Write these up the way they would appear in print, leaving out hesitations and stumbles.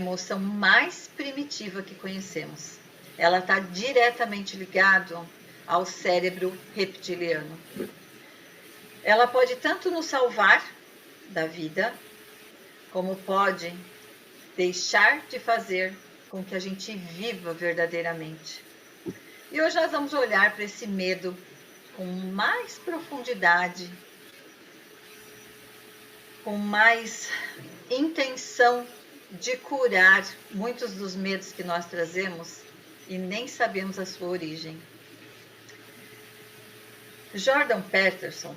emoção mais primitiva que conhecemos. Ela está diretamente ligada ao cérebro reptiliano. Ela pode tanto nos salvar da vida, como pode deixar de fazer com que a gente viva verdadeiramente. E hoje nós vamos olhar para esse medo com mais profundidade, com mais intenção de curar muitos dos medos que nós trazemos e nem sabemos a sua origem. Jordan Peterson,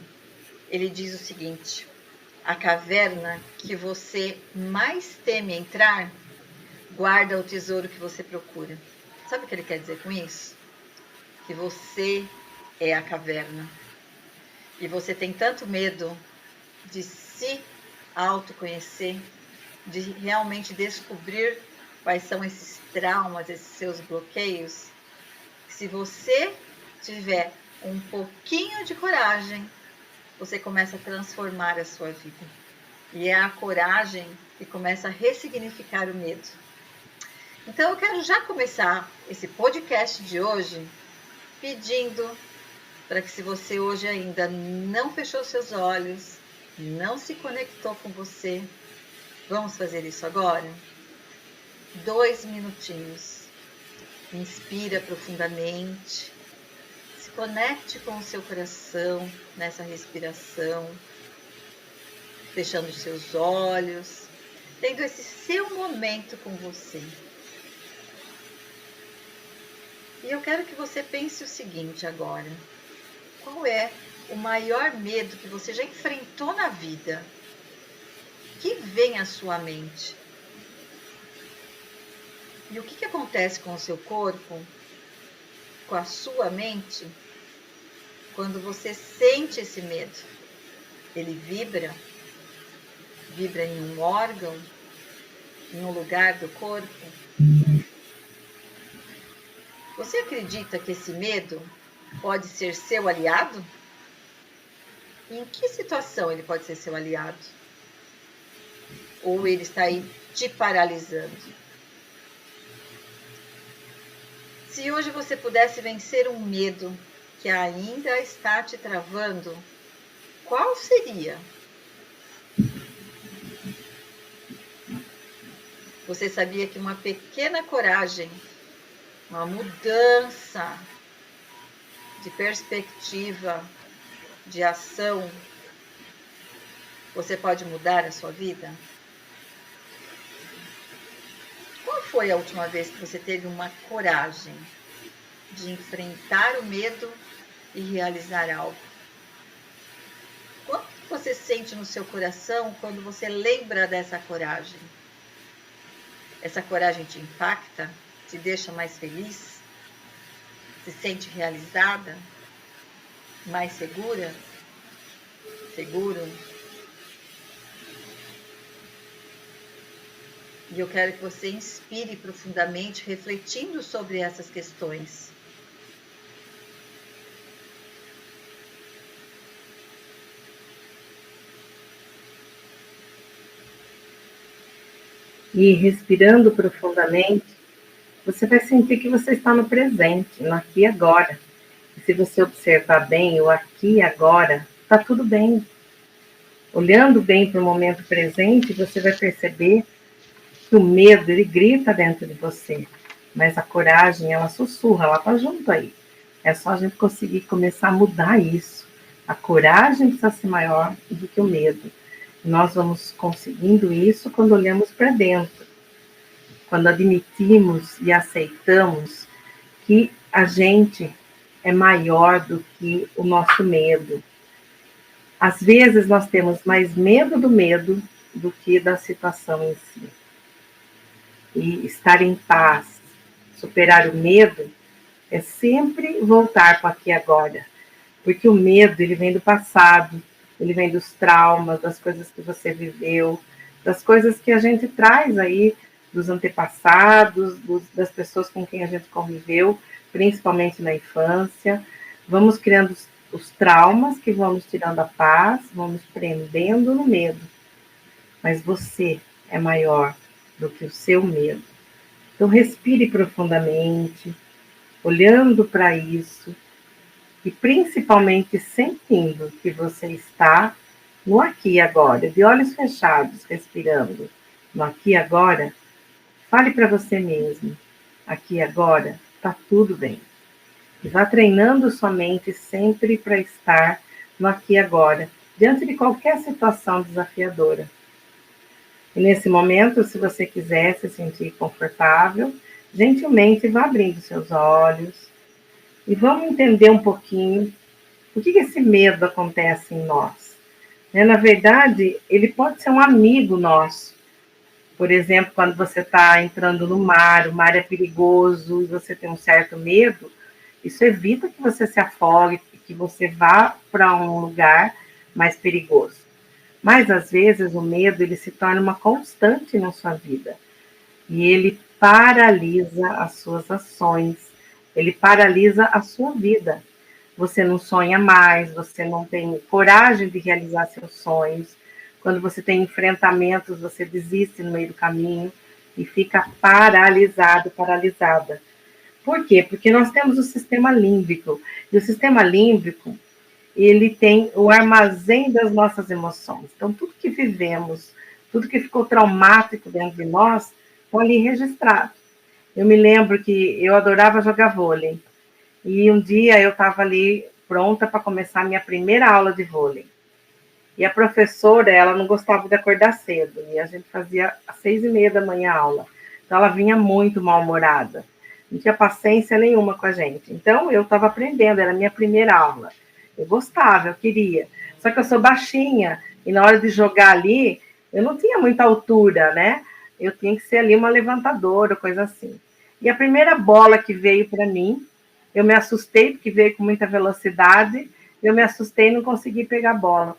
ele diz o seguinte: a caverna que você mais teme entrar, guarda o tesouro que você procura. Sabe o que ele quer dizer com isso? Que você é a caverna. E você tem tanto medo de se autoconhecer, de realmente descobrir quais são esses traumas, esses seus bloqueios. Se você tiver um pouquinho de coragem, você começa a transformar a sua vida. E é a coragem que começa a ressignificar o medo. Então eu quero já começar esse podcast de hoje pedindo para que, se você hoje ainda não fechou seus olhos, não se conectou com você, vamos fazer isso agora? 2 minutinhos. Inspira profundamente. Se conecte com o seu coração nessa respiração, fechando os seus olhos, tendo esse seu momento com você. E eu quero que você pense o seguinte agora: qual é o maior medo que você já enfrentou na vida? Que vem à sua mente? E o que acontece com o seu corpo, com a sua mente, quando você sente esse medo? Ele vibra? Vibra em um órgão? Em um lugar do corpo? Você acredita que esse medo pode ser seu aliado? Em que situação ele pode ser seu aliado? Ou ele está aí te paralisando? Se hoje você pudesse vencer um medo que ainda está te travando, qual seria? Você sabia que uma pequena coragem, uma mudança de perspectiva, de ação, você pode mudar a sua vida? Qual foi a última vez que você teve uma coragem de enfrentar o medo e realizar algo? Quanto você sente no seu coração quando você lembra dessa coragem? Essa coragem te impacta? Te deixa mais feliz? Se sente realizada? Mais segura? Seguro? E eu quero que você inspire profundamente, refletindo sobre essas questões. E respirando profundamente, você vai sentir que você está no presente, no aqui e agora. E se você observar bem o aqui e agora, está tudo bem. Olhando bem para o momento presente, você vai perceber que o medo, ele grita dentro de você, mas a coragem, ela sussurra, ela está junto aí. É só a gente conseguir começar a mudar isso. A coragem precisa ser maior do que o medo. Nós vamos conseguindo isso quando olhamos para dentro, quando admitimos e aceitamos que a gente é maior do que o nosso medo. Às vezes nós temos mais medo do que da situação em si. E estar em paz, superar o medo, é sempre voltar para aqui e agora. Porque o medo, ele vem do passado, ele vem dos traumas, das coisas que você viveu, das coisas que a gente traz aí, dos antepassados, das pessoas com quem a gente conviveu, principalmente na infância. Vamos criando os traumas que vamos tirando a paz, vamos prendendo no medo. Mas você é maior do que o seu medo. Então, respire profundamente, olhando para isso e principalmente sentindo que você está no aqui e agora, de olhos fechados, respirando no aqui e agora. Fale para você mesmo, aqui e agora está tudo bem. E vá treinando sua mente sempre para estar no aqui e agora, diante de qualquer situação desafiadora. E nesse momento, se você quiser se sentir confortável, gentilmente vá abrindo seus olhos e vamos entender um pouquinho por que esse medo acontece em nós. Na verdade, ele pode ser um amigo nosso. Por exemplo, quando você está entrando no mar, o mar é perigoso e você tem um certo medo, isso evita que você se afogue, que você vá para um lugar mais perigoso. Mas às vezes o medo ele se torna uma constante na sua vida e ele paralisa as suas ações, ele paralisa a sua vida. Você não sonha mais, você não tem coragem de realizar seus sonhos. Quando você tem enfrentamentos, você desiste no meio do caminho e fica paralisado, paralisada. Por quê? Porque nós temos o sistema límbico. E o sistema límbico, ele tem o armazém das nossas emoções. Então, tudo que vivemos, tudo que ficou traumático dentro de nós, está ali registrado. Eu me lembro que eu adorava jogar vôlei. E um dia eu estava ali pronta para começar a minha primeira aula de vôlei. E a professora, ela não gostava de acordar cedo. E a gente fazia às 6h30 da manhã a aula. Então, ela vinha muito mal-humorada. Não tinha paciência nenhuma com a gente. Então, eu estava aprendendo, era a minha primeira aula. Eu gostava, eu queria. Só que eu sou baixinha. E na hora de jogar ali, eu não tinha muita altura, né? Eu tinha que ser ali uma levantadora, coisa assim. E a primeira bola que veio para mim, eu me assustei, porque veio com muita velocidade. Eu me assustei e não consegui pegar a bola.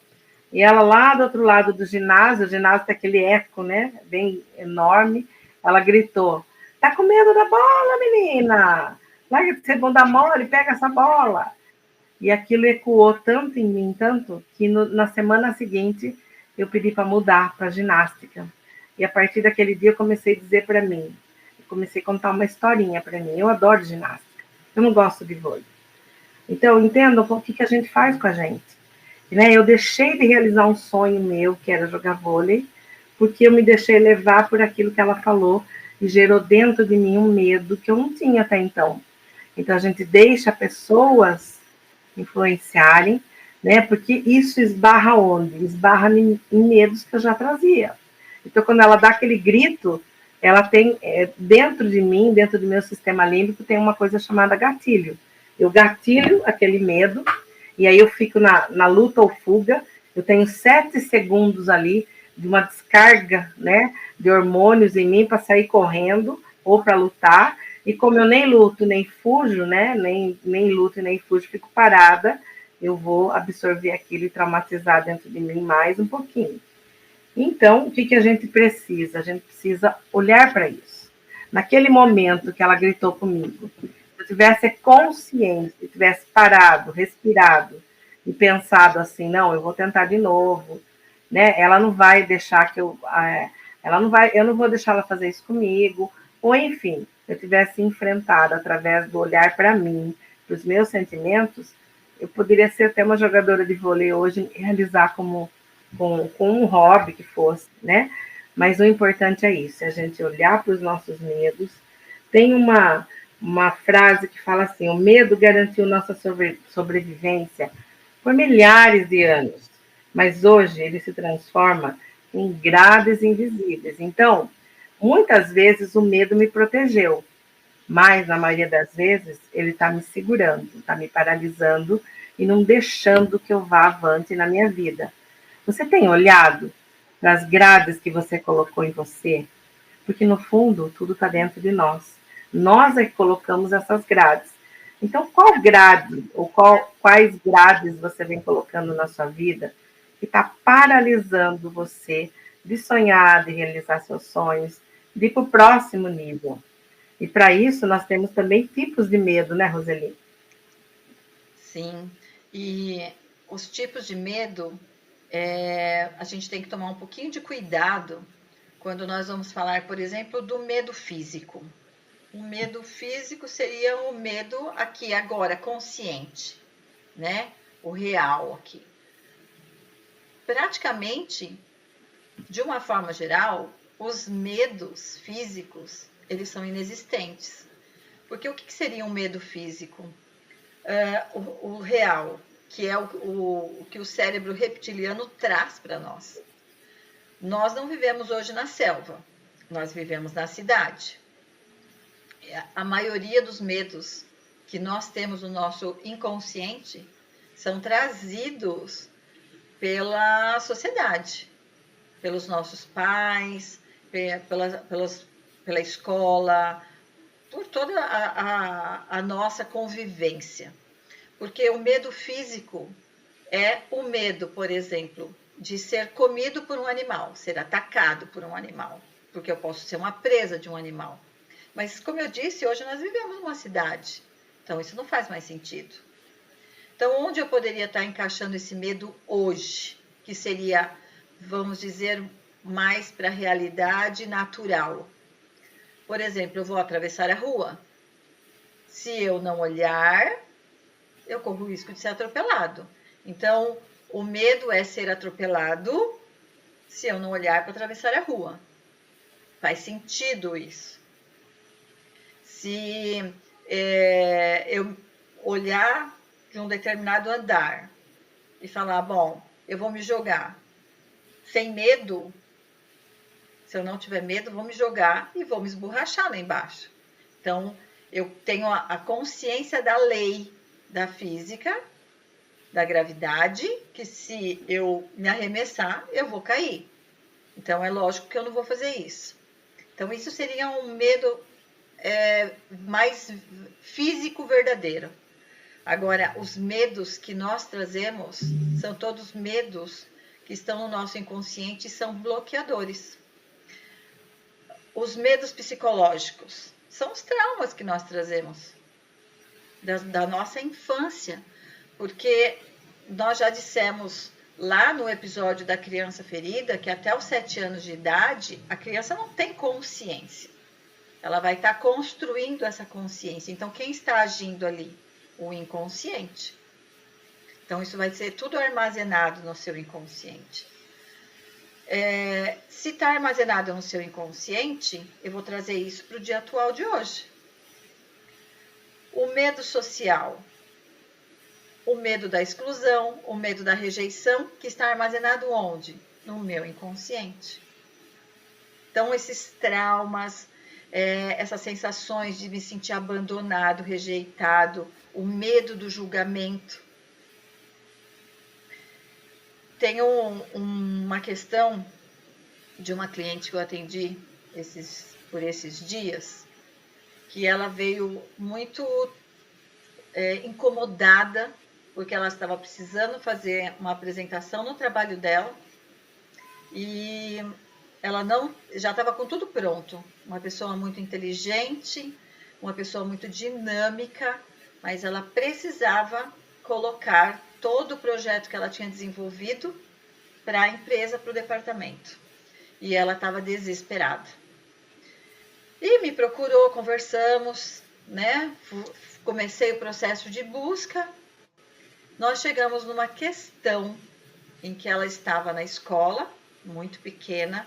E ela lá do outro lado do ginásio, o ginásio tem aquele eco, né? Bem enorme. Ela gritou: "Tá com medo da bola, menina? Larga de ser bunda mole, pega essa bola." E aquilo ecoou tanto em mim, tanto, que na semana seguinte eu pedi para mudar para ginástica. E a partir daquele dia eu comecei a dizer para mim, eu comecei a contar uma historinha para mim. Eu adoro ginástica, eu não gosto de vôlei. Então, entendam o que a gente faz com a gente. Né? Eu deixei de realizar um sonho meu, que era jogar vôlei, porque eu me deixei levar por aquilo que ela falou e gerou dentro de mim um medo que eu não tinha até então. Então, a gente deixa pessoas influenciarem, né? Porque isso esbarra onde? Esbarra em medos que eu já trazia. Então, quando ela dá aquele grito, ela tem, dentro de mim, dentro do meu sistema límbico, tem uma coisa chamada gatilho. Eu gatilho aquele medo, e aí eu fico na luta ou fuga. Eu tenho 7 segundos ali de uma descarga, né, de hormônios em mim para sair correndo ou para lutar. E como eu nem luto nem fujo, né, nem luto e nem fujo, fico parada, eu vou absorver aquilo e traumatizar dentro de mim mais um pouquinho. Então, o que a gente precisa? A gente precisa olhar para isso. Naquele momento que ela gritou comigo, se eu tivesse consciente, se tivesse parado, respirado e pensado assim, não, eu vou tentar de novo, né? Ela não vai deixar que eu não vou deixar ela fazer isso comigo, ou enfim, se eu tivesse enfrentado através do olhar para mim, para os meus sentimentos, eu poderia ser até uma jogadora de vôlei hoje e realizar com um hobby que fosse, né? Mas o importante é isso, é a gente olhar para os nossos medos. Tem uma frase que fala assim: o medo garantiu nossa sobrevivência por milhares de anos, mas hoje ele se transforma em grades invisíveis. Então, muitas vezes o medo me protegeu, mas na maioria das vezes ele está me segurando, está me paralisando e não deixando que eu vá avante na minha vida. Você tem olhado para as grades que você colocou em você? Porque no fundo tudo está dentro de nós. Nós é que colocamos essas grades. Então, qual grade ou quais grades você vem colocando na sua vida que está paralisando você de sonhar, de realizar seus sonhos, de ir para o próximo nível? E para isso nós temos também tipos de medo, né, Roseli? Sim, e os tipos de medo, a gente tem que tomar um pouquinho de cuidado, quando nós vamos falar, por exemplo, do medo físico. O medo físico seria o medo aqui agora, consciente, né? O real aqui. Praticamente, de uma forma geral, os medos físicos, eles são inexistentes. Porque o que seria um medo físico? O real, que é o que o cérebro reptiliano traz para nós. Nós não vivemos hoje na selva, nós vivemos na cidade. A maioria dos medos que nós temos no nosso inconsciente são trazidos pela sociedade, pelos nossos pais, pela escola, por toda a nossa convivência. Porque o medo físico é o medo, por exemplo, de ser comido por um animal, ser atacado por um animal, porque eu posso ser uma presa de um animal. Mas, como eu disse, hoje nós vivemos numa cidade, então isso não faz mais sentido. Então, onde eu poderia estar encaixando esse medo hoje, que seria, vamos dizer, mais para a realidade natural? Por exemplo, eu vou atravessar a rua. Se eu não olhar, eu corro o risco de ser atropelado. Então, o medo é ser atropelado se eu não olhar para atravessar a rua. Faz sentido isso. Se eu olhar de um determinado andar e falar, bom, eu vou me jogar sem medo, se eu não tiver medo, vou me jogar e vou me esborrachar lá embaixo. Então, eu tenho a consciência da lei da física, da gravidade, que se eu me arremessar, eu vou cair. Então, é lógico que eu não vou fazer isso. Então, isso seria um medo mais físico verdadeiro. Agora, os medos que nós trazemos são todos medos que estão no nosso inconsciente e são bloqueadores. Os medos psicológicos são os traumas que nós trazemos da nossa infância, porque nós já dissemos lá no episódio da criança ferida que até os 7 anos de idade a criança não tem consciência. Ela vai estar construindo essa consciência. Então, quem está agindo ali? O inconsciente. Então, isso vai ser tudo armazenado no seu inconsciente. Se está armazenado no seu inconsciente, eu vou trazer isso para o dia atual de hoje. O medo social, o medo da exclusão, o medo da rejeição, que está armazenado onde? No meu inconsciente. Então, esses traumas, essas sensações de me sentir abandonado, rejeitado, o medo do julgamento. Tem uma questão de uma cliente que eu atendi por esses dias, que ela veio muito incomodada, porque ela estava precisando fazer uma apresentação no trabalho dela e ela já estava com tudo pronto. Uma pessoa muito inteligente, uma pessoa muito dinâmica, mas ela precisava colocar todo o projeto que ela tinha desenvolvido para a empresa, para o departamento. E ela estava desesperada. E me procurou, conversamos, né? Comecei o processo de busca. Nós chegamos numa questão em que ela estava na escola, muito pequena,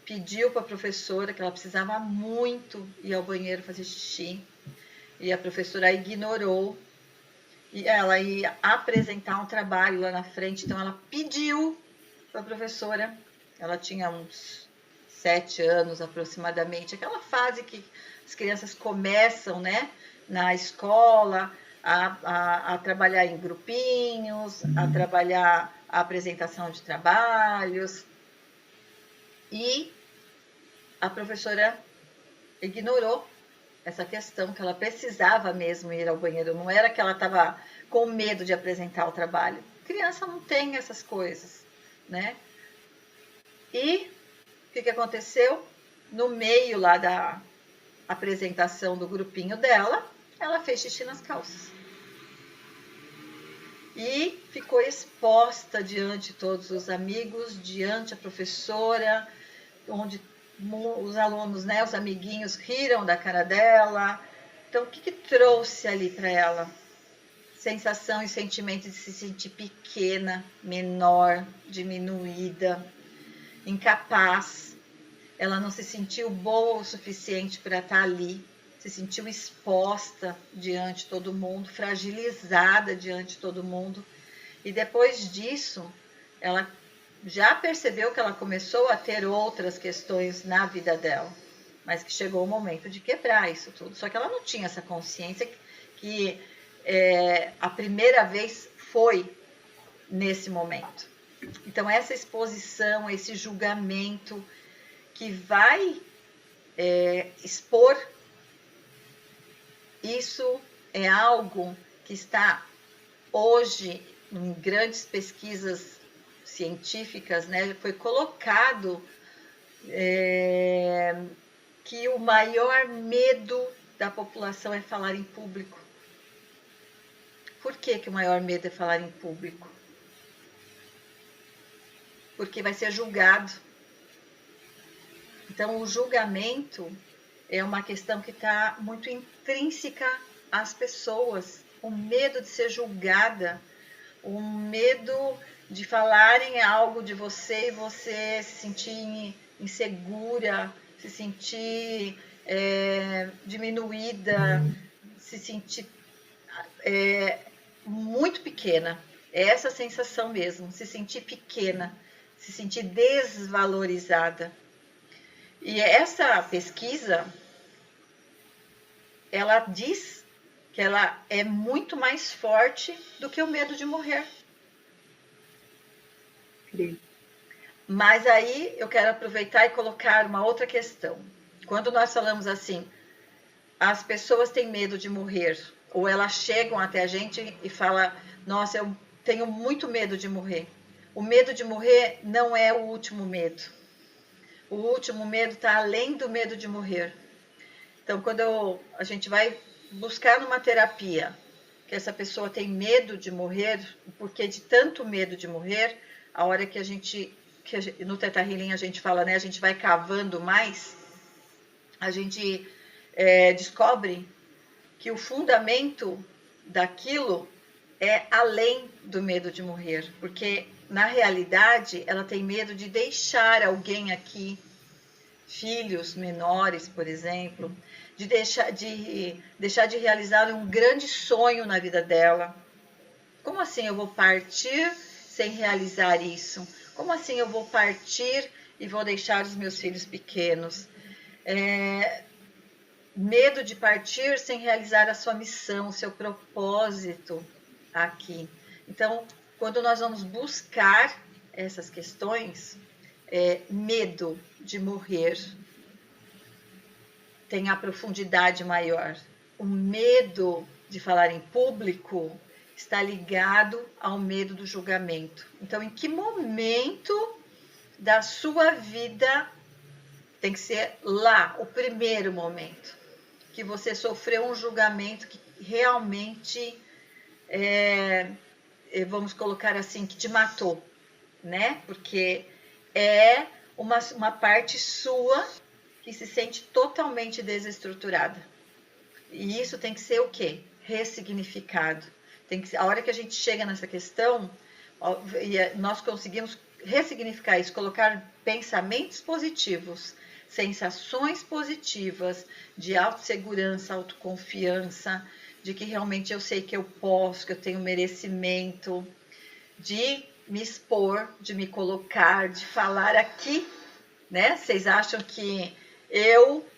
pediu para a professora que ela precisava muito ir ao banheiro fazer xixi, e a professora ignorou, e ela ia apresentar um trabalho lá na frente, então ela pediu para a professora, ela tinha uns 7 anos aproximadamente, aquela fase que as crianças começam, né, na escola, a trabalhar em grupinhos, a trabalhar a apresentação de trabalhos, e a professora ignorou essa questão, que ela precisava mesmo ir ao banheiro, não era que ela estava com medo de apresentar o trabalho. Criança não tem essas coisas, né? E o que aconteceu? No meio lá da apresentação do grupinho dela, ela fez xixi nas calças. E ficou exposta diante de todos os amigos, diante da professora, onde os alunos, né, os amiguinhos riram da cara dela. Então, o que trouxe ali para ela? Sensação e sentimento de se sentir pequena, menor, diminuída, incapaz. Ela não se sentiu boa o suficiente para estar ali, se sentiu exposta diante de todo mundo, fragilizada diante de todo mundo. E depois disso, ela já percebeu que ela começou a ter outras questões na vida dela, mas que chegou o momento de quebrar isso tudo. Só que ela não tinha essa consciência que a primeira vez foi nesse momento. Então, essa exposição, esse julgamento que vai expor, isso é algo que está hoje em grandes pesquisas científicas, né, foi colocado que o maior medo da população é falar em público. Por que o maior medo é falar em público? Porque vai ser julgado. Então, o julgamento é uma questão que está muito intrínseca às pessoas. O medo de ser julgada, o medo de falarem algo de você e você se sentir insegura, se sentir diminuída, se sentir muito pequena. É essa sensação mesmo, se sentir pequena, se sentir desvalorizada. E essa pesquisa, ela diz que ela é muito mais forte do que o medo de morrer. Sim. Mas aí eu quero aproveitar e colocar uma outra questão. Quando nós falamos assim, as pessoas têm medo de morrer, ou elas chegam até a gente e falam, nossa, eu tenho muito medo de morrer. O medo de morrer não é o último medo. O último medo está além do medo de morrer. Então, quando a gente vai buscar numa terapia que essa pessoa tem medo de morrer, porque de tanto medo de morrer, a hora que no Theta Healing a gente fala, né, a gente vai cavando mais, a gente descobre que o fundamento daquilo é além do medo de morrer, porque na realidade ela tem medo de deixar alguém aqui, filhos menores, por exemplo, de deixar de realizar um grande sonho na vida dela. Como assim eu vou partir sem realizar isso? Como assim eu vou partir e vou deixar os meus filhos pequenos? Medo de partir sem realizar a sua missão, o seu propósito aqui. Então, quando nós vamos buscar essas questões, medo de morrer tem a profundidade maior. O medo de falar em público está ligado ao medo do julgamento. Então, em que momento da sua vida tem que ser lá, o primeiro momento, que você sofreu um julgamento que realmente, vamos colocar assim, que te matou, né? Porque é uma parte sua que se sente totalmente desestruturada. E isso tem que ser o quê? Ressignificado. A hora que a gente chega nessa questão, nós conseguimos ressignificar isso, colocar pensamentos positivos, sensações positivas de autossegurança, autoconfiança, de que realmente eu sei que eu posso, que eu tenho merecimento, de me expor, de me colocar, de falar aqui, né? Vocês acham que eu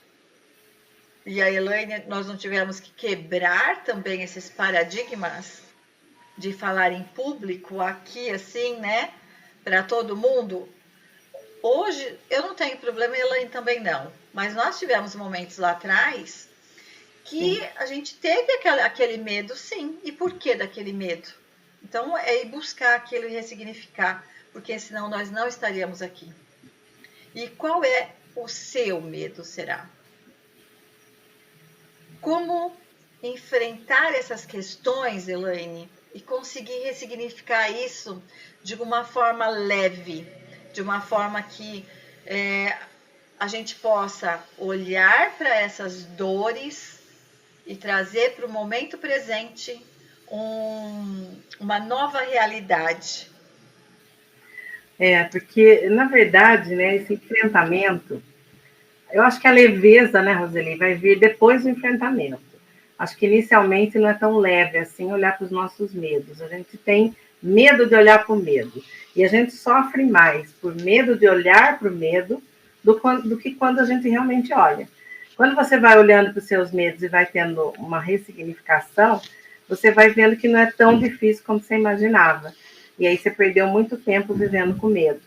e a Elaine, nós não tivemos que quebrar também esses paradigmas de falar em público aqui, assim, né? Para todo mundo? Hoje, eu não tenho problema, e a Elaine também não. Mas nós tivemos momentos lá atrás que a gente teve aquele medo, sim. E por que daquele medo? Então, é ir buscar aquilo e ressignificar, porque senão nós não estaríamos aqui. E qual é o seu medo, será? Como enfrentar essas questões, Elaine, e conseguir ressignificar isso de uma forma leve, de uma forma que a gente possa olhar para essas dores e trazer para o momento presente uma nova realidade. Porque, na verdade, né, esse enfrentamento, eu acho que a leveza, né, Roseli, vai vir depois do enfrentamento. Acho que inicialmente não é tão leve assim olhar para os nossos medos. A gente tem medo de olhar para o medo. E a gente sofre mais por medo de olhar para o medo do que quando a gente realmente olha. Quando você vai olhando para os seus medos e vai tendo uma ressignificação, você vai vendo que não é tão difícil como você imaginava. E aí você perdeu muito tempo vivendo com medo.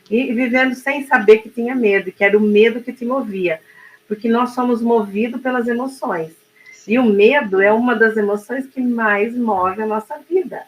E vivendo sem saber que tinha medo, que era o medo que te movia. Porque nós somos movidos pelas emoções. E o medo é uma das emoções que mais move a nossa vida.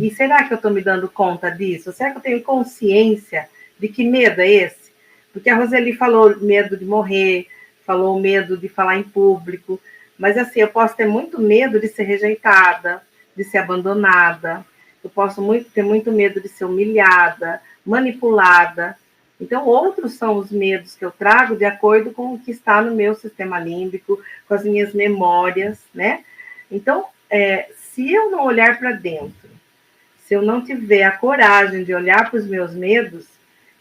E será que eu estou me dando conta disso? Será que eu tenho consciência de que medo é esse? Porque a Roseli falou medo de morrer, falou medo de falar em público, mas assim, eu posso ter muito medo de ser rejeitada, de ser abandonada, eu posso ter muito medo de ser humilhada, manipulada. Então, outros são os medos que eu trago de acordo com o que está no meu sistema límbico, com as minhas memórias, né? Então, se eu não olhar para dentro, se eu não tiver a coragem de olhar para os meus medos,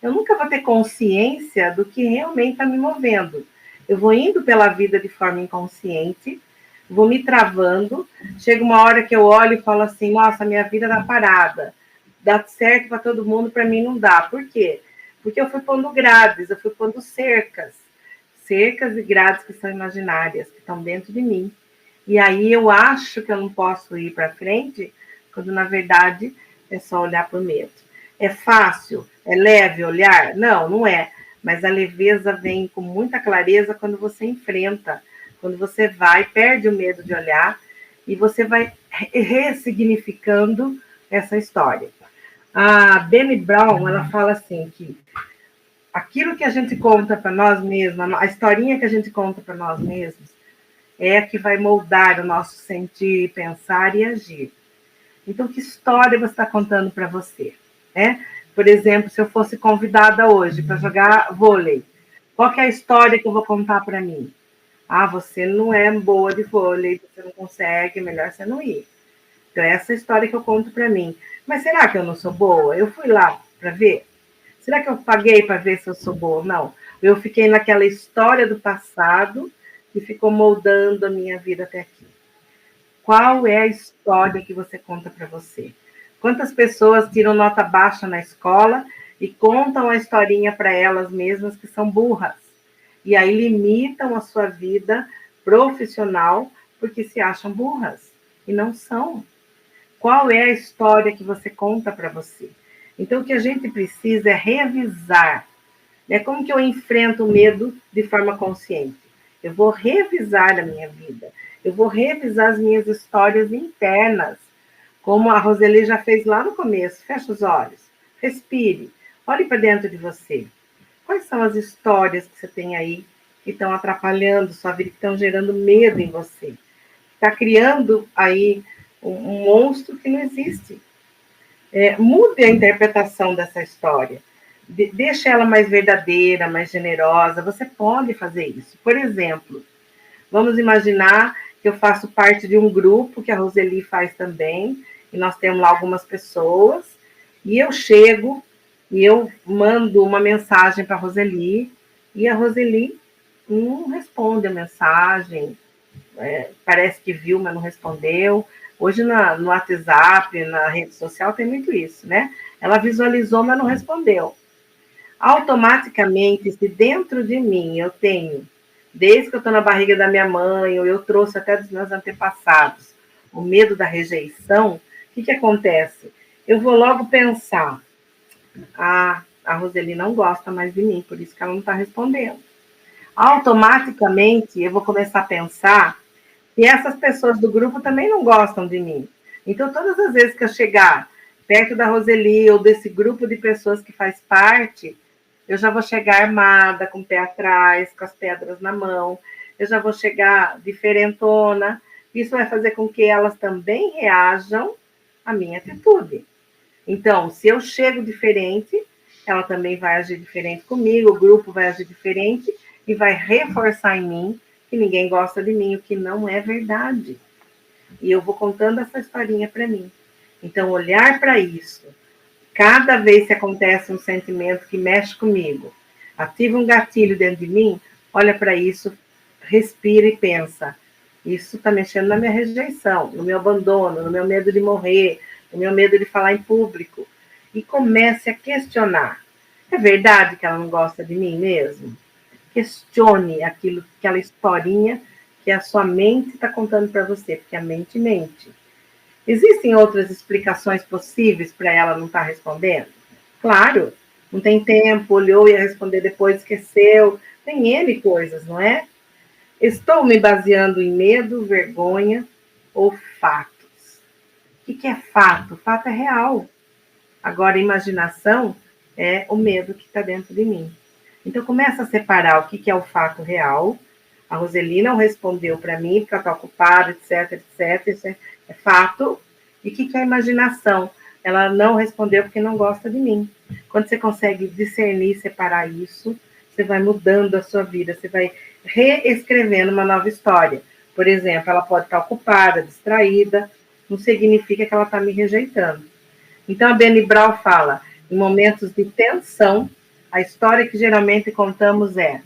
eu nunca vou ter consciência do que realmente está me movendo. Eu vou indo pela vida de forma inconsciente, vou me travando, chega uma hora que eu olho e falo assim, nossa, minha vida está parada, dá certo para todo mundo, para mim não dá. Por quê? Porque eu fui pondo grades, eu fui pondo cercas e grades que são imaginárias, que estão dentro de mim. E aí eu acho que eu não posso ir para frente, quando na verdade é só olhar para o medo. É fácil? É leve olhar? Não, não é. Mas a leveza vem com muita clareza quando você enfrenta, quando você vai, perde o medo de olhar e você vai ressignificando essa história. A Brené Brown, ela fala assim que aquilo que a gente conta para nós mesmos, a historinha que a gente conta para nós mesmos, é a que vai moldar o nosso sentir, pensar e agir. Então, que história você está contando para você? Né? Por exemplo, se eu fosse convidada hoje para jogar vôlei, qual que é a história que eu vou contar para mim? Ah, você não é boa de vôlei, você não consegue, é melhor você não ir. Então, essa é a história que eu conto para mim. Mas será que eu não sou boa? Eu fui lá para ver? Será que eu paguei para ver se eu sou boa ou não? Eu fiquei naquela história do passado que ficou moldando a minha vida até aqui. Qual é a história que você conta para você? Quantas pessoas tiram nota baixa na escola e contam a historinha para elas mesmas que são burras? E aí limitam a sua vida profissional porque se acham burras e não são. Qual é a história que você conta para você? Então, o que a gente precisa é revisar. Né? Como que eu enfrento o medo de forma consciente? Eu vou revisar a minha vida. Eu vou revisar as minhas histórias internas, como a Roseli já fez lá no começo. Feche os olhos, respire, olhe para dentro de você. Quais são as histórias que você tem aí que estão atrapalhando sua vida, que estão gerando medo em você? Está criando aí um monstro que não existe. Mude a interpretação dessa história. Deixe ela mais verdadeira, mais generosa. Você pode fazer isso. Por exemplo, vamos imaginar que eu faço parte de um grupo que a Roseli faz também, e nós temos lá algumas pessoas, e eu chego e eu mando uma mensagem para a Roseli, e a Roseli não responde a mensagem, parece que viu, mas não respondeu. Hoje no WhatsApp, na rede social, tem muito isso, né? Ela visualizou, mas não respondeu. Automaticamente, se dentro de mim eu tenho, desde que eu estou na barriga da minha mãe, ou eu trouxe até dos meus antepassados, o medo da rejeição, o que acontece? Eu vou logo pensar, a Roseli não gosta mais de mim, por isso que ela não está respondendo. Automaticamente, eu vou começar a pensar que essas pessoas do grupo também não gostam de mim. Então, todas as vezes que eu chegar perto da Roseli ou desse grupo de pessoas que faz parte, eu já vou chegar armada, com o pé atrás, com as pedras na mão, eu já vou chegar diferentona. Isso vai fazer com que elas também reajam à minha atitude. Então, se eu chego diferente, ela também vai agir diferente comigo, o grupo vai agir diferente e vai reforçar em mim que ninguém gosta de mim, o que não é verdade. E eu vou contando essa historinha para mim. Então, olhar para isso, cada vez que acontece um sentimento que mexe comigo, ativa um gatilho dentro de mim, olha para isso, respira e pensa. Isso está mexendo na minha rejeição, no meu abandono, no meu medo de morrer, no meu medo de falar em público. E comece a questionar. É verdade que ela não gosta de mim mesmo? Questione aquela historinha que a sua mente está contando para você, porque a mente mente. Existem outras explicações possíveis para ela não estar respondendo? Claro, não tem tempo, olhou e ia responder depois, esqueceu. Tem N coisas, não é? Estou me baseando em medo, vergonha ou fatos? O que é fato? Fato é real. Agora, imaginação é o medo que está dentro de mim. Então, começa a separar o que é o fato real. A Roseli não respondeu para mim, porque ela está ocupada, etc, etc. Isso é fato. E o que é a imaginação? Ela não respondeu porque não gosta de mim. Quando você consegue discernir, separar isso, você vai mudando a sua vida, você vai reescrevendo uma nova história. Por exemplo, ela pode estar ocupada, distraída, não significa que ela está me rejeitando. Então, a Brené Brown fala, em momentos de tensão, a história que geralmente contamos é: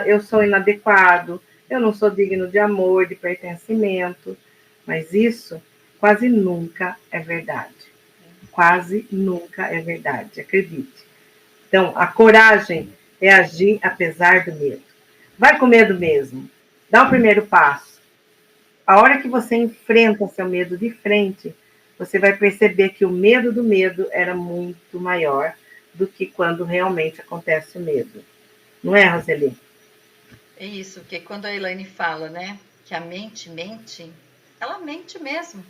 eu sou inadequado, eu não sou digno de amor, de pertencimento. Mas isso quase nunca é verdade. Quase nunca é verdade, acredite. Então, a coragem é agir apesar do medo. Vai com medo mesmo. Dá o primeiro passo. A hora que você enfrenta seu medo de frente, você vai perceber que o medo do medo era muito maior do que quando realmente acontece o medo. Não é, Roseli? É isso, porque quando a Elaine fala, né, que a mente mente, ela mente mesmo.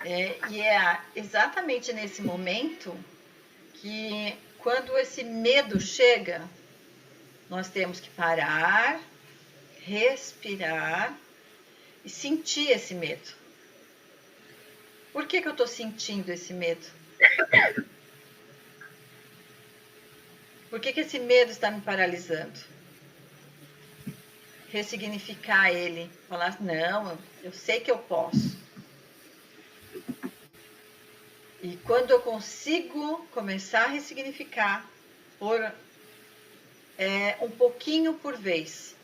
E é exatamente nesse momento que, quando esse medo chega, nós temos que parar, respirar e sentir esse medo. Por que eu estou sentindo esse medo? Por que esse medo está me paralisando? Ressignificar ele, falar, não, eu sei que eu posso. E quando eu consigo começar a ressignificar por um pouquinho por vez,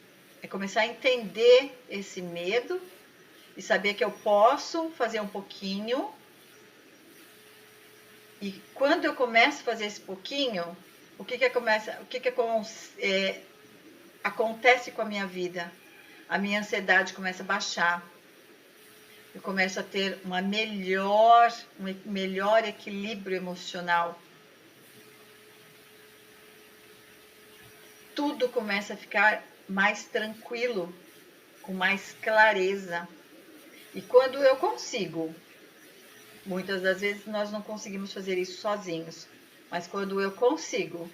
é começar a entender esse medo e saber que eu posso fazer um pouquinho. E quando eu começo a fazer esse pouquinho, o que acontece com a minha vida? A minha ansiedade começa a baixar. Eu começo a ter um melhor equilíbrio emocional. Tudo começa a ficar mais tranquilo, com mais clareza. E quando eu consigo, muitas das vezes nós não conseguimos fazer isso sozinhos, mas quando eu consigo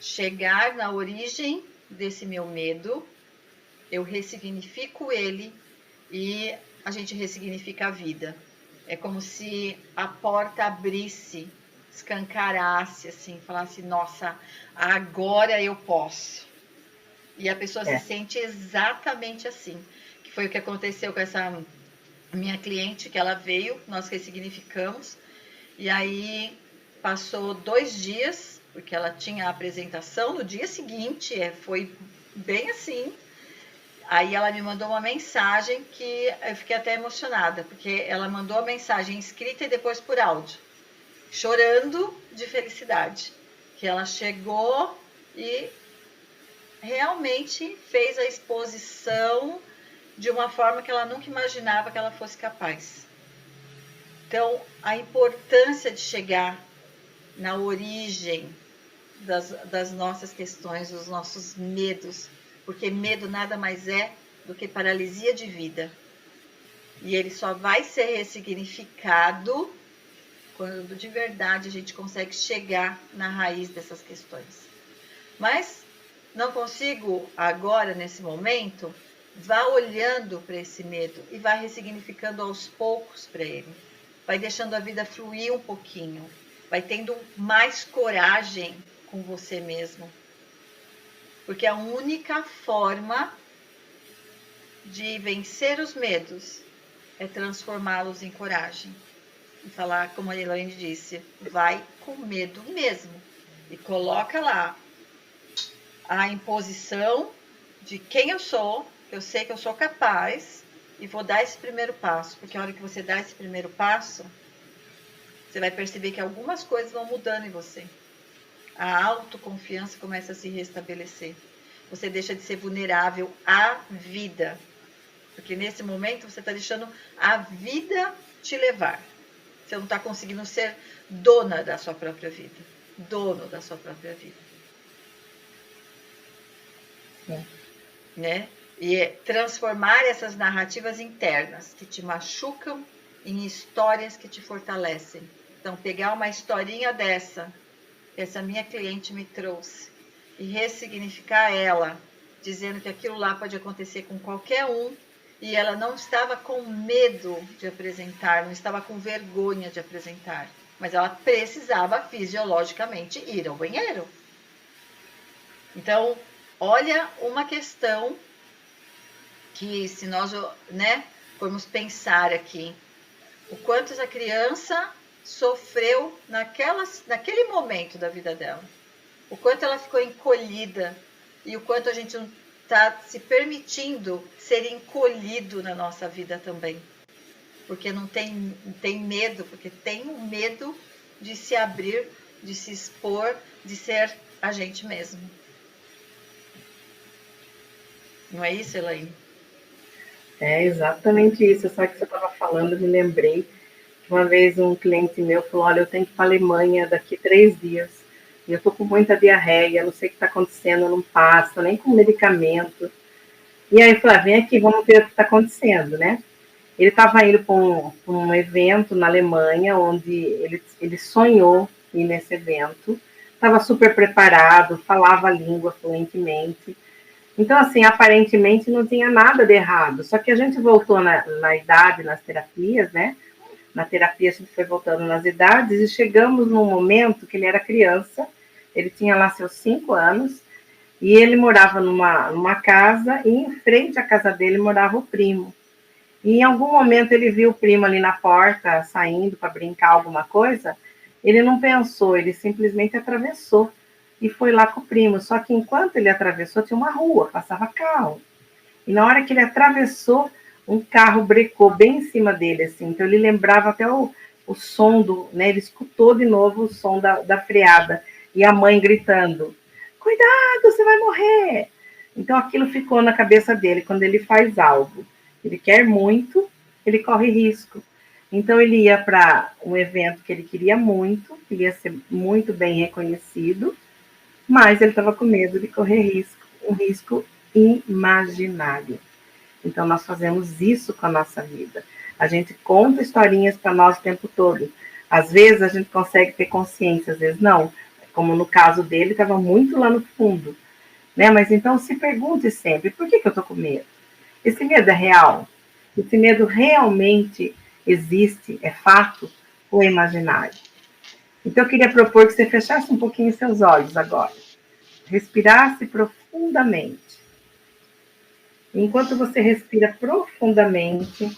chegar na origem desse meu medo, eu ressignifico ele e a gente ressignifica a vida. É como se a porta abrisse, escancarasse, assim, falasse, nossa, agora eu posso. E a pessoa se sente exatamente assim. Que foi o que aconteceu com essa minha cliente, que ela veio, nós ressignificamos, e aí passou 2 dias, porque ela tinha a apresentação no dia seguinte, foi bem assim. Aí ela me mandou uma mensagem que eu fiquei até emocionada, porque ela mandou a mensagem escrita e depois por áudio, chorando de felicidade, que ela chegou e realmente fez a exposição de uma forma que ela nunca imaginava que ela fosse capaz. Então, a importância de chegar na origem das nossas questões, dos nossos medos, porque medo nada mais é do que paralisia de vida. E ele só vai ser ressignificado quando de verdade a gente consegue chegar na raiz dessas questões. Mas não consigo agora, nesse momento, vá olhando para esse medo e vá ressignificando aos poucos para ele. Vai deixando a vida fluir um pouquinho. vai tendo mais coragem com você mesmo. Porque a única forma de vencer os medos é transformá-los em coragem. E falar, como a Elaine disse, vai com medo mesmo. E coloca lá a imposição de quem eu sei que eu sou capaz, e vou dar esse primeiro passo. Porque a hora que você dá esse primeiro passo, você vai perceber que algumas coisas vão mudando em você. A autoconfiança começa a se restabelecer. Você deixa de ser vulnerável à vida. Porque nesse momento você está deixando a vida te levar. Você não está conseguindo ser dona da sua própria vida. Dono da sua própria vida. Sim. Né? E transformar essas narrativas internas que te machucam em histórias que te fortalecem. Então, pegar uma historinha dessa, que essa minha cliente me trouxe, e ressignificar ela, dizendo que aquilo lá pode acontecer com qualquer um, e ela não estava com medo de apresentar, não estava com vergonha de apresentar, mas ela precisava fisiologicamente ir ao banheiro. Então, olha uma questão que, se nós, né, formos pensar aqui, o quanto essa criança sofreu naquele momento da vida dela, o quanto ela ficou encolhida e o quanto a gente não está se permitindo ser encolhido na nossa vida também, porque não tem medo, porque tem o medo de se abrir, de se expor, de ser a gente mesmo. Não é isso, Elaine? É exatamente isso. Só que você estava falando, eu me lembrei que uma vez um cliente meu falou: olha, eu tenho que ir para a Alemanha daqui 3 dias e eu estou com muita diarreia, não sei o que está acontecendo, não passa, nem com medicamento. E aí eu falei: vem aqui, vamos ver o que está acontecendo, né? Ele estava indo para um evento na Alemanha, onde ele sonhou ir nesse evento, estava super preparado, falava a língua fluentemente. Então, assim, aparentemente não tinha nada de errado. Só que a gente voltou na idade, nas terapias, né? Na terapia a gente foi voltando nas idades e chegamos num momento que ele era criança, ele tinha lá seus 5 anos, e ele morava numa casa, e em frente à casa dele morava o primo. E em algum momento ele viu o primo ali na porta, saindo para brincar alguma coisa, ele não pensou, ele simplesmente atravessou e foi lá com o primo. Só que enquanto ele atravessou, tinha uma rua, passava carro. E na hora que ele atravessou, um carro brecou bem em cima dele, assim. Então ele lembrava até o som né? Ele escutou de novo o som da freada. E a mãe gritando: cuidado, você vai morrer! Então aquilo ficou na cabeça dele. Quando ele faz algo, ele quer muito, ele corre risco. Então ele ia para um evento que ele queria muito, queria ser muito bem reconhecido, mas ele estava com medo de correr risco, um risco imaginário. Então nós fazemos isso com a nossa vida. A gente conta historinhas para nós o tempo todo. Às vezes a gente consegue ter consciência, às vezes não. Como no caso dele, estava muito lá no fundo. Né? Mas então se pergunte sempre: por que eu estou com medo? Esse medo é real? Esse medo realmente existe? É fato ou é imaginário? Então eu queria propor que você fechasse um pouquinho seus olhos agora. Respirasse profundamente. Enquanto você respira profundamente,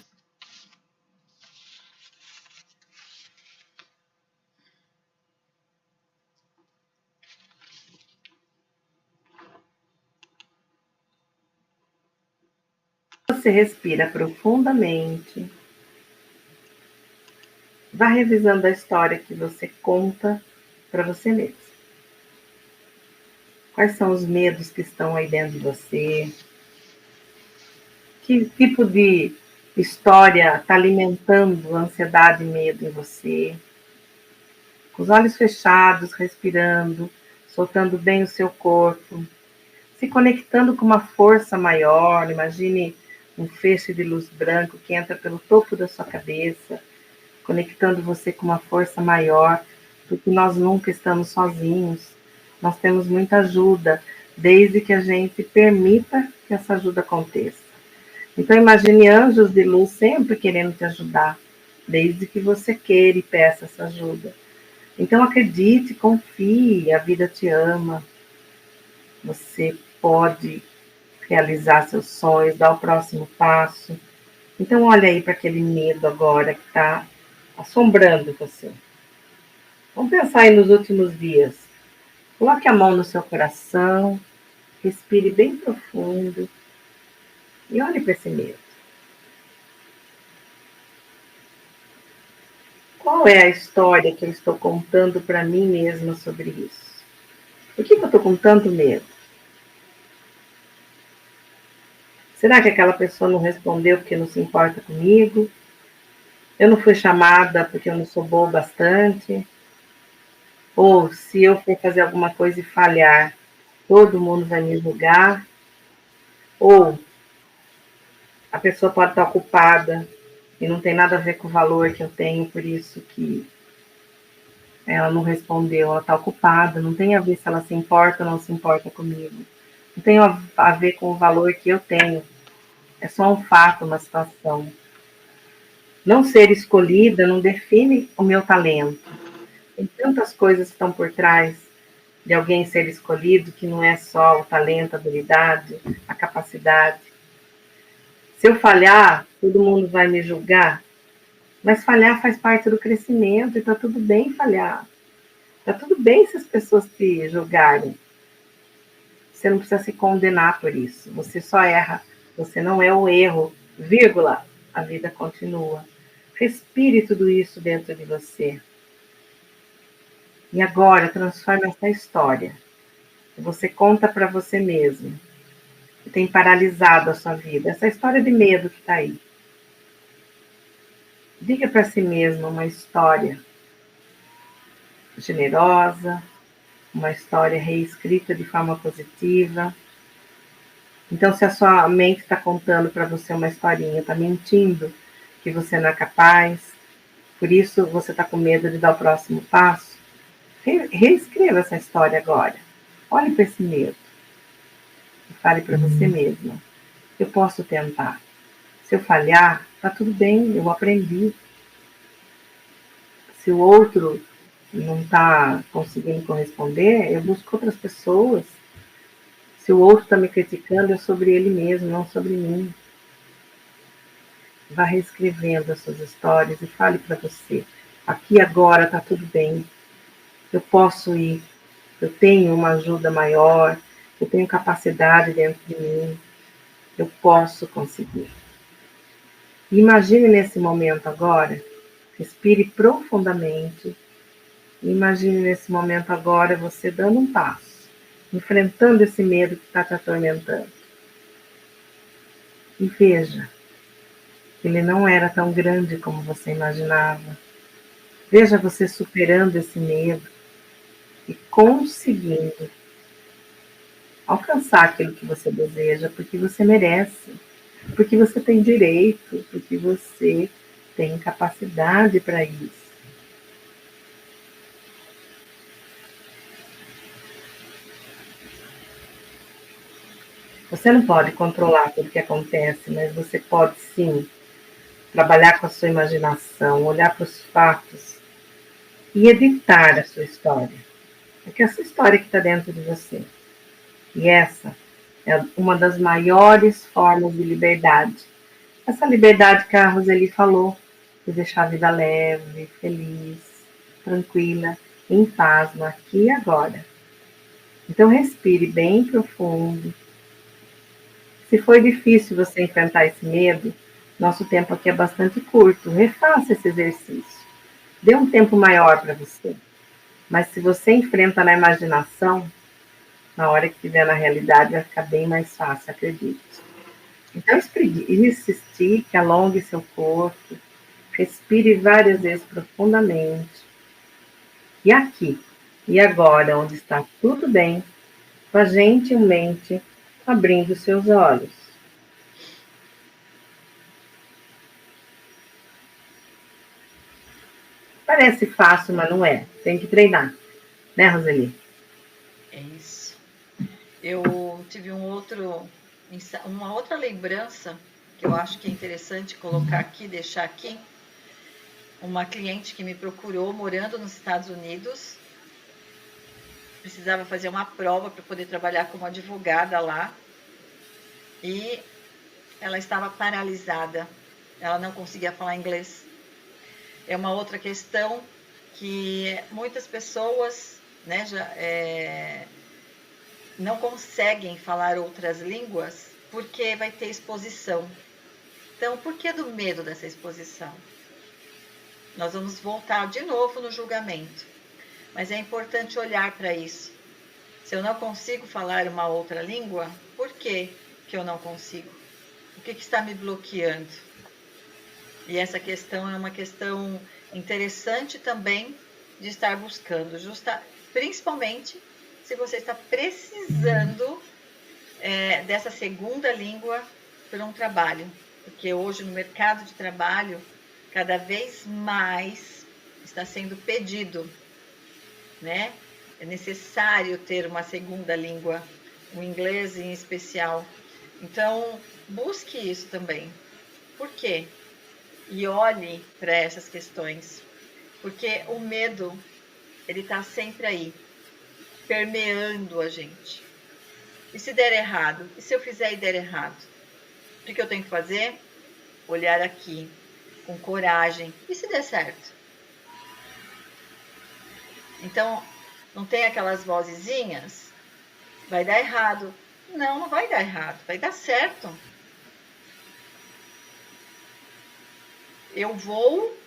você respira profundamente, vá revisando a história que você conta para você mesmo. Quais são os medos que estão aí dentro de você? Que tipo de história está alimentando ansiedade e medo em você? Com os olhos fechados, respirando, soltando bem o seu corpo, se conectando com uma força maior. Imagine um feixe de luz branco que entra pelo topo da sua cabeça, conectando você com uma força maior, porque nós nunca estamos sozinhos. Nós temos muita ajuda, desde que a gente permita que essa ajuda aconteça. Então imagine anjos de luz sempre querendo te ajudar, desde que você queira e peça essa ajuda. Então acredite, confie, a vida te ama. Você pode realizar seus sonhos, dar o próximo passo. Então olha aí para aquele medo agora que está assombrando você. Vamos pensar aí nos últimos dias. Coloque a mão no seu coração, respire bem profundo e olhe para esse medo. Qual é a história que eu estou contando para mim mesma sobre isso? Por que eu estou com tanto medo? Será que aquela pessoa não respondeu porque não se importa comigo? Eu não fui chamada porque eu não sou boa o bastante? Ou se eu for fazer alguma coisa e falhar, todo mundo vai me julgar? Ou a pessoa pode estar ocupada e não tem nada a ver com o valor que eu tenho, por isso que ela não respondeu, ela está ocupada, não tem a ver se ela se importa ou não se importa comigo. Não tem a ver com o valor que eu tenho. É só um fato, uma situação. Não ser escolhida não define o meu talento. Tem tantas coisas que estão por trás de alguém ser escolhido que não é só o talento, a habilidade, a capacidade. Se eu falhar, todo mundo vai me julgar, mas falhar faz parte do crescimento e está tudo bem falhar. Está tudo bem se as pessoas te julgarem. Você não precisa se condenar por isso. Você só erra. Você não é o erro, vírgula. A vida continua. Respire tudo isso dentro de você. E agora transforme essa história que você conta para você mesmo, que tem paralisado a sua vida. Essa história de medo que está aí. Diga para si mesmo uma história generosa, uma história reescrita de forma positiva. Então, se a sua mente está contando para você uma historinha, está mentindo que você não é capaz, por isso você está com medo de dar o próximo passo, reescreva essa história agora. Olhe para esse medo e fale para você mesma: eu posso tentar. Se eu falhar, está tudo bem, eu aprendi. Se o outro não está conseguindo corresponder, eu busco outras pessoas. Se o outro está me criticando, é sobre ele mesmo, não sobre mim. Vá reescrevendo as suas histórias e fale para você: aqui agora está tudo bem, eu posso ir, eu tenho uma ajuda maior, eu tenho capacidade dentro de mim, eu posso conseguir. E imagine nesse momento agora, respire profundamente, e imagine nesse momento agora você dando um passo, enfrentando esse medo que está te atormentando. E veja, ele não era tão grande como você imaginava. Veja você superando esse medo e conseguindo alcançar aquilo que você deseja, porque você merece, porque você tem direito, porque você tem capacidade para isso. Você não pode controlar tudo o que acontece, mas você pode sim trabalhar com a sua imaginação, olhar para os fatos e editar a sua história. Porque é a sua história que está dentro de você. E essa é uma das maiores formas de liberdade. Essa liberdade que a Roseli falou, de deixar a vida leve, feliz, tranquila, em paz, no aqui e agora. Então respire bem profundo. Se foi difícil você enfrentar esse medo, nosso tempo aqui é bastante curto. Refaça esse exercício. Dê um tempo maior para você. Mas se você enfrenta na imaginação, na hora que estiver na realidade vai ficar bem mais fácil, acredite. Então espreguice, estique, alongue seu corpo, respire várias vezes profundamente. E aqui, e agora, onde está tudo bem, vá gentilmente abrindo seus olhos. Parece fácil, mas não é. Tem que treinar, né, Roseli? É isso. Eu tive uma outra lembrança que eu acho que é interessante colocar aqui, deixar aqui. uma cliente que me procurou morando nos Estados Unidos, precisava fazer uma prova para poder trabalhar como advogada lá, e ela estava paralisada, ela não conseguia falar inglês. É uma outra questão que muitas pessoas, né, não conseguem falar outras línguas porque vai ter exposição. Então, por que do medo dessa exposição? Nós vamos voltar de novo no julgamento, mas é importante olhar para isso. Se eu não consigo falar uma outra língua, por que eu não consigo? O que está me bloqueando? E essa questão é uma questão interessante também de estar buscando, principalmente se você está precisando dessa segunda língua para um trabalho. Porque hoje no mercado de trabalho, cada vez mais está sendo pedido, né? É necessário ter uma segunda língua, o inglês em especial. Então, busque isso também. Por quê? E olhe para essas questões, porque o medo, ele está sempre aí, permeando a gente. E se der errado? E se eu fizer e der errado? O que eu tenho que fazer? Olhar aqui, com coragem. E se der certo? Então, não tem aquelas vozezinhas? Vai dar errado. Não, não vai dar errado, vai dar certo. Eu vou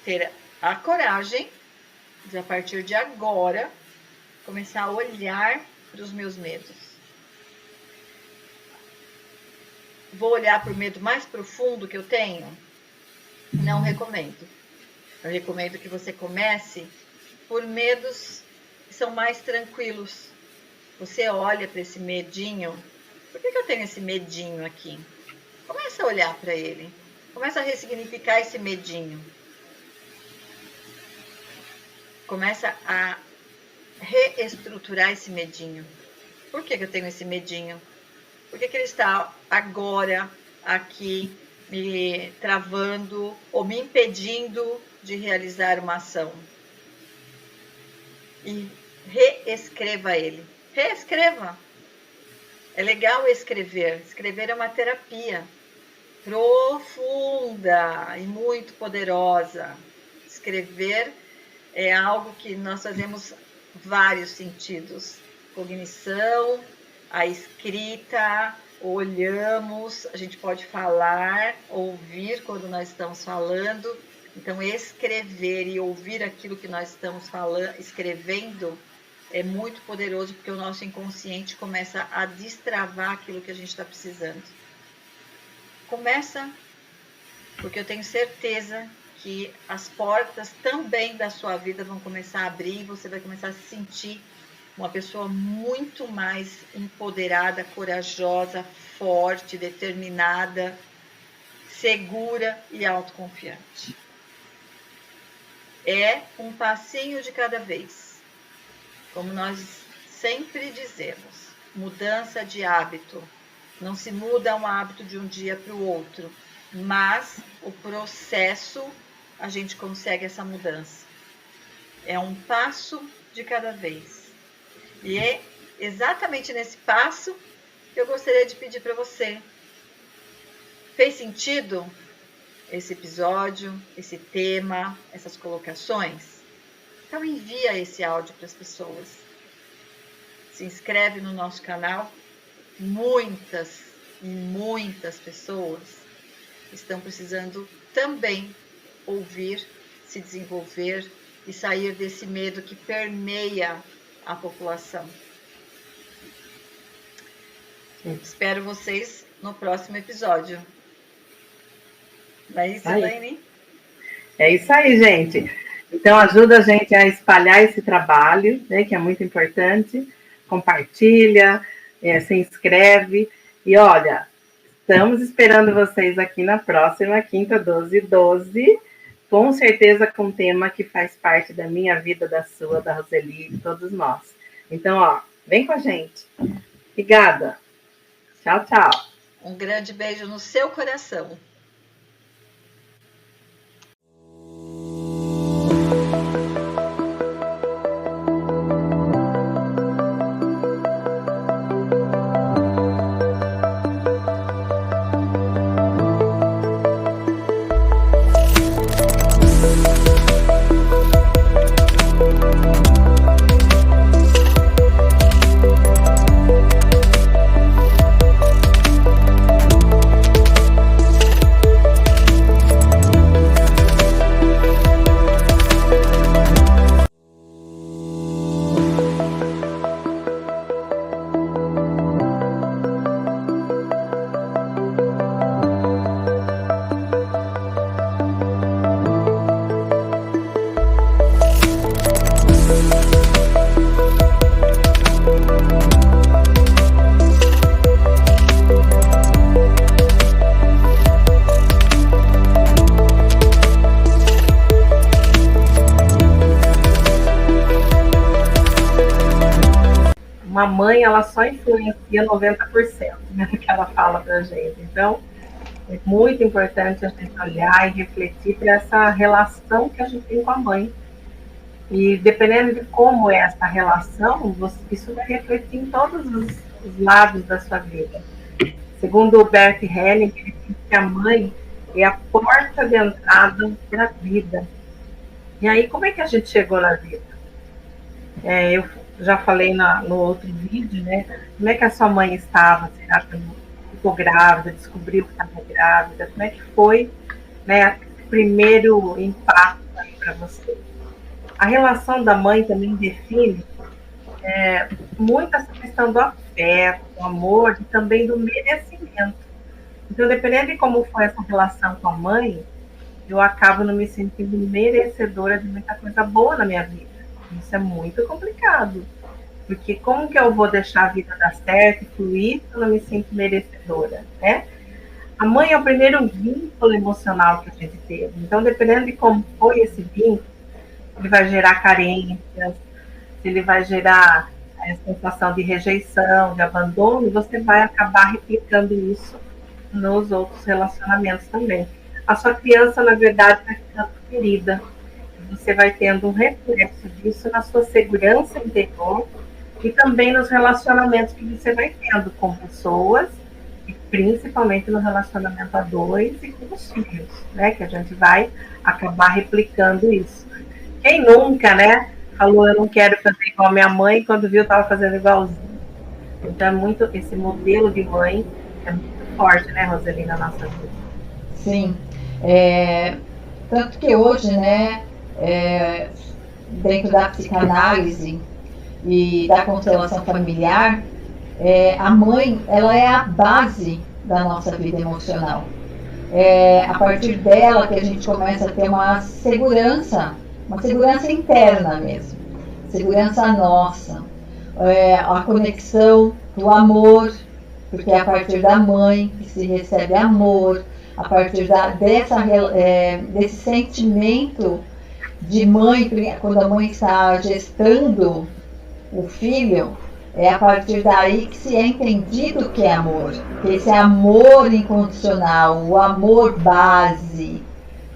ter a coragem de, a partir de agora, começar a olhar para os meus medos. Vou olhar para o medo mais profundo que eu tenho? Não recomendo. Eu recomendo que você comece por medos que são mais tranquilos. Você olha para esse medinho. Por que eu tenho esse medinho aqui? Começa a olhar para ele. Começa a ressignificar esse medinho. Começa a reestruturar esse medinho. Por que eu tenho esse medinho? Por que ele está agora aqui me travando ou me impedindo de realizar uma ação? E reescreva ele. Reescreva. É legal escrever. Escrever é uma terapia profunda e muito poderosa. Escrever é algo que nós fazemos vários sentidos. Cognição, a escrita, olhamos, a gente pode falar, ouvir quando nós estamos falando. Então, escrever e ouvir aquilo que nós estamos falando, escrevendo, é muito poderoso, porque o nosso inconsciente começa a destravar aquilo que a gente está precisando. Começa, porque eu tenho certeza que as portas também da sua vida vão começar a abrir e você vai começar a se sentir uma pessoa muito mais empoderada, corajosa, forte, determinada, segura e autoconfiante. É um passinho de cada vez. Como nós sempre dizemos, mudança de hábito. Não se muda um hábito de um dia para o outro, mas o processo a gente consegue essa mudança. É um passo de cada vez. E é exatamente nesse passo que eu gostaria de pedir para você. Fez sentido esse episódio, esse tema, essas colocações? Então envia esse áudio para as pessoas. Se inscreve no nosso canal. Muitas e muitas pessoas estão precisando também ouvir, se desenvolver e sair desse medo que permeia a população. Espero vocês no próximo episódio. Não é isso, Elaine? É isso aí, gente. Então, ajuda a gente a espalhar esse trabalho, né, que é muito importante. Compartilha, se inscreve. E olha, estamos esperando vocês aqui na próxima quinta, 12/12. Com certeza com um tema que faz parte da minha vida, da sua, da Roseli, de todos nós. Então, ó, vem com a gente. Obrigada. Tchau, tchau. Um grande beijo no seu coração. a mãe, ela só influencia 90%, né, do que ela fala pra gente. Então, é muito importante a gente olhar e refletir para essa relação que a gente tem com a mãe. E dependendo de como é essa relação, isso vai refletir em todos os lados da sua vida. Segundo o Bert Helling, ele diz que a mãe é a porta de entrada para a vida. E aí, como é que a gente chegou na vida? Eu já falei no outro vídeo, né? Como é que a sua mãe estava? Será que ficou grávida, descobriu que estava grávida? Como é que foi, né, o primeiro impacto para você? A relação da mãe também define muito essa questão do afeto, do amor e também do merecimento. Então, dependendo de como foi essa relação com a mãe, eu acabo não me sentindo merecedora de muita coisa boa na minha vida. Isso é muito complicado, porque como que eu vou deixar a vida dar certo e fluir se eu não me sinto merecedora, né? A mãe é o primeiro vínculo emocional que a gente teve. Então, dependendo de como foi esse vínculo, ele vai gerar carências, se ele vai gerar a sensação de rejeição, de abandono, você vai acabar replicando isso nos outros relacionamentos também. A sua criança, na verdade, vai ficando ferida. Você vai tendo um reflexo disso na sua segurança interior e também nos relacionamentos que você vai tendo com pessoas, e principalmente no relacionamento a dois e com os filhos, né? Que a gente vai acabar replicando isso. Quem nunca, né, falou, eu não quero fazer igual a minha mãe, quando viu, estava fazendo igualzinho. Então, esse modelo de mãe é muito forte, né, Roselina, na nossa vida. Sim. Tanto que hoje, né, dentro da psicanálise e da constelação familiar, a mãe, ela é a base da nossa vida emocional. A partir dela que a gente começa a ter uma segurança interna mesmo, segurança nossa, a conexão do amor, porque é a partir da mãe que se recebe amor, a partir desse sentimento de mãe, quando a mãe está gestando o filho, é a partir daí que se é entendido o que é amor, que esse amor incondicional, o amor base,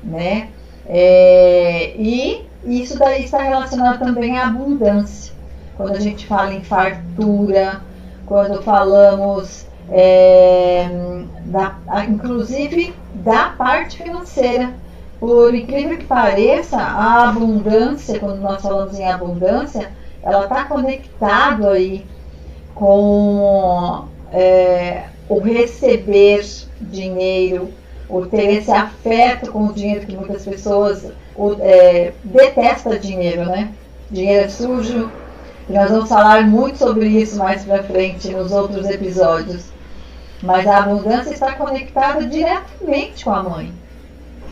né? E isso daí está relacionado também à abundância. Quando a gente fala em fartura, quando falamos inclusive da parte financeira. Por incrível que pareça, a abundância, quando nós falamos em abundância, ela está conectado aí com o receber dinheiro, o ter esse afeto com o dinheiro, que muitas pessoas detestam dinheiro, né? Dinheiro é sujo. E nós vamos falar muito sobre isso mais para frente nos outros episódios. Mas a abundância está conectada diretamente com a mãe.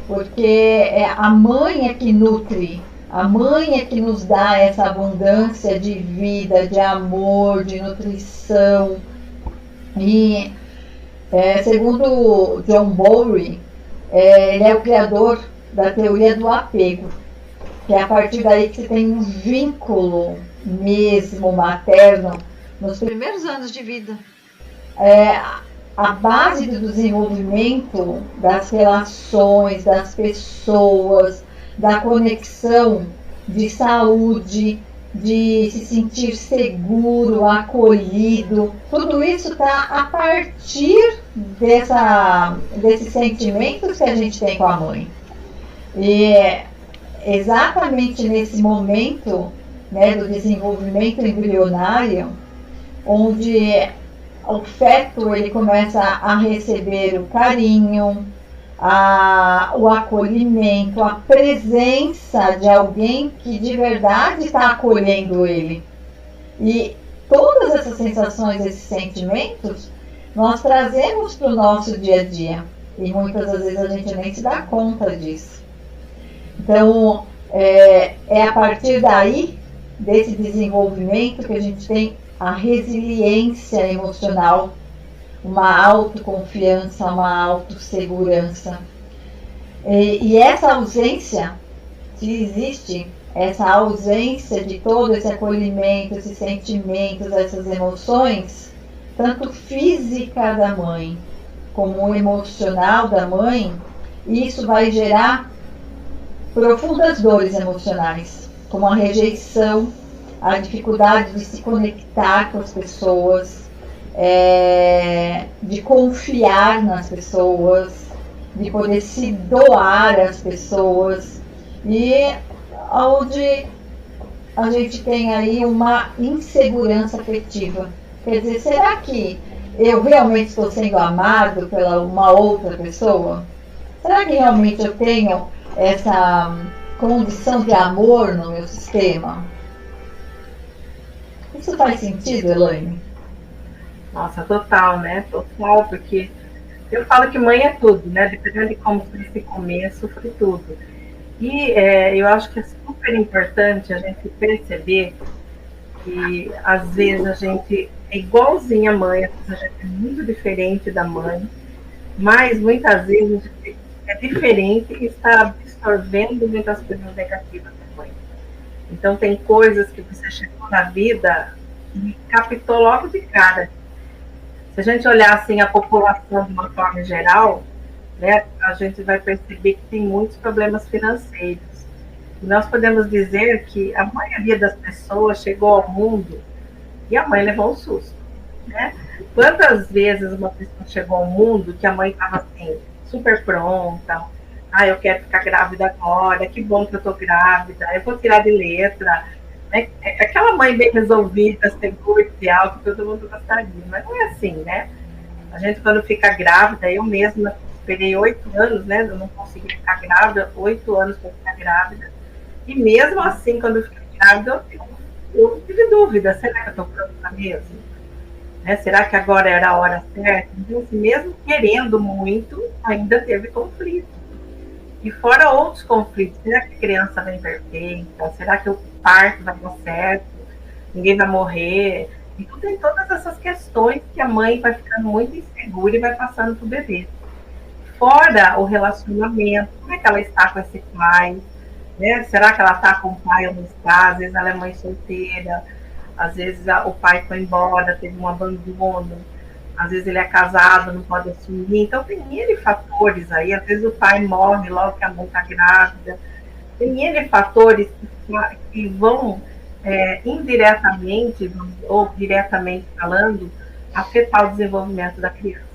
Porque a mãe é que nutre, a mãe é que nos dá essa abundância de vida, de amor, de nutrição. E segundo John Bowlby, ele é o criador da teoria do apego, que é a partir daí que você tem um vínculo mesmo materno nos primeiros anos de vida. A base do desenvolvimento das relações, das pessoas, da conexão de saúde, de se sentir seguro, acolhido, tudo isso está a partir desses sentimentos que a gente tem com a mãe. E exatamente nesse momento, né, do desenvolvimento embrionário, onde o feto ele começa a receber o carinho, o acolhimento, a presença de alguém que de verdade está acolhendo ele. E todas essas sensações, esses sentimentos, nós trazemos para o nosso dia a dia. E muitas das vezes a gente nem se dá conta disso. Então, é a partir daí, desse desenvolvimento, que a gente tem a resiliência emocional, uma autoconfiança, uma autossegurança. E essa ausência, se existe, essa ausência de todo esse acolhimento, esses sentimentos, essas emoções, tanto física da mãe como emocional da mãe, isso vai gerar profundas dores emocionais, como a rejeição, a dificuldade de se conectar com as pessoas, de confiar nas pessoas, de poder se doar às pessoas, e onde a gente tem aí uma insegurança afetiva. Quer dizer, será que eu realmente estou sendo amado pela uma outra pessoa? Será que realmente eu tenho essa condição de amor no meu sistema? Isso faz sentido, Elaine? Nossa, total, né? Total, porque eu falo que mãe é tudo, né? Dependendo de como foi esse começo, foi tudo. E eu acho que é super importante a gente perceber que às vezes a gente é igualzinha à mãe, às vezes a gente é muito diferente da mãe, mas muitas vezes a gente é diferente e está absorvendo muitas coisas negativas da mãe. Então tem coisas que você chegou na vida e captou logo de cara. Se a gente olhar assim a população de uma forma geral, né, a gente vai perceber que tem muitos problemas financeiros. E nós podemos dizer que a maioria das pessoas chegou ao mundo e a mãe levou um susto, né? Quantas vezes uma pessoa chegou ao mundo que a mãe estava assim, super pronta, eu quero ficar grávida agora, que bom que eu estou grávida, eu vou tirar de letra, né? Aquela mãe bem resolvida, segura, ideal, que todo mundo gostaria, mas não é assim, né? A gente quando fica grávida, eu mesma esperei 8 anos, né? Eu não consegui ficar grávida, 8 anos para ficar grávida. E mesmo assim, quando eu fiquei grávida, eu tive dúvida, será que eu estou pronta mesmo? Né? Será que agora era a hora certa? Então, assim, mesmo querendo muito, ainda teve conflito. E fora outros conflitos, será que a criança vem perfeita? Será que o parto vai dar certo? Ninguém vai morrer? Então tem todas essas questões que a mãe vai ficando muito insegura e vai passando para o bebê. Fora o relacionamento, como é que ela está com esse pai? Né? Será que ela está com o pai ou não está? Às vezes ela é mãe solteira, às vezes o pai foi embora, teve um abandono, às vezes ele é casado, não pode assumir. Então tem N fatores aí, às vezes o pai morre logo que a mãe está grávida. Tem N fatores que vão indiretamente ou diretamente falando, afetar o desenvolvimento da criança.